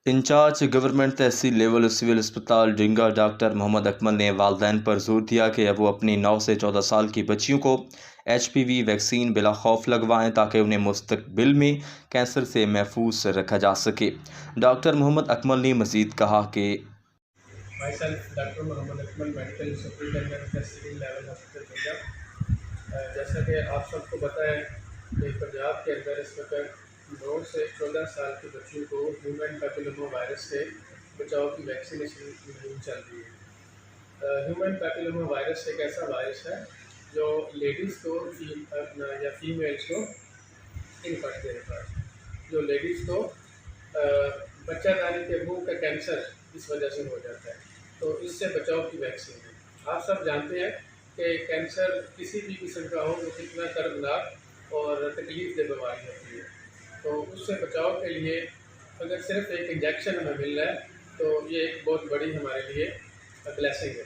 Incharge government تحصیل level civil اسپتال ڈنگا doctor محمد اکمل نے والدین پر زور دیا کہ اب وہ اپنی 9 سے 14 سال کی بچیوں کو HPV ویکسین بلا خوف لگوائیں تاکہ انہیں مستقبل میں کینسر سے محفوظ رکھا جا سکے۔ ڈاکٹر محمد اکمل نے مزید کہا کہ ڈاکٹر محمد اکمل میڈیکل سپرنٹینڈنٹ تحصیل لیول ہاسپٹل ڈنگا۔ جیسا کہ آپ سب کو پتہ ہے کہ پنجاب کے اندر اس وقت 9 سے 14 سال کی بچیوں کو ہیومن پیپلوما وائرس سے بچاؤ کی ویکسینیشن مہم چل رہی ہے۔ ہیومن پیپلوما وائرس ایک ایسا وائرس ہے جو لیڈیز کو یا فیمیلز کو انفیکٹ دیتا ہے، جو لیڈیز کو بچہ دانی کے منہ کا کینسر اس وجہ سے ہو جاتا ہے، تو اس سے بچاؤ کی ویکسین ہے۔ آپ سب جانتے ہیں کہ کینسر کسی بھی قسم کا ہو وہ کتنا دردناک اور تکلیف دہ بیماری ہوتی ہے، تو اس سے بچاؤ کے لیے اگر صرف ایک انجیکشن ہمیں مل رہا ہے تو یہ ایک بہت بڑی ہمارے لیے بلیسنگ ہے۔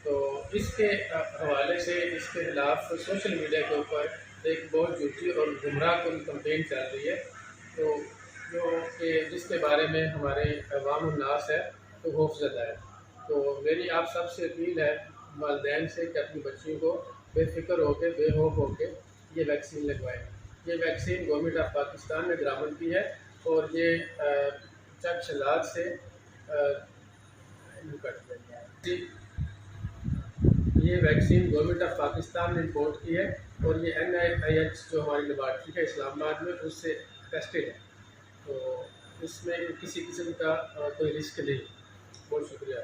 تو اس کے حوالے سے اس کے خلاف سوشل میڈیا کے اوپر ایک بہت جھوٹی اور گمراہ کن کمپین چل رہی ہے، تو جس کے بارے میں ہمارے عوام الناس ہے تو خوف زدہ ہے۔ تو میری آپ سب سے اپیل ہے والدین سے کہ اپنی بچیوں کو بے فکر ہو کے بے خوف ہو کے یہ ویکسین لگوائیں۔ یہ ویکسین گورنمنٹ آف پاکستان نے درآمد کی ہے اور یہ چک شلال سے یہ ویکسین گورنمنٹ آف پاکستان نے امپورٹ کی ہے اور یہ NIH جو ہماری لیبارٹری ہے اسلام آباد میں اس سے ٹیسٹڈ ہے، تو اس میں کسی قسم کا کوئی رسک نہیں۔ بہت شکریہ۔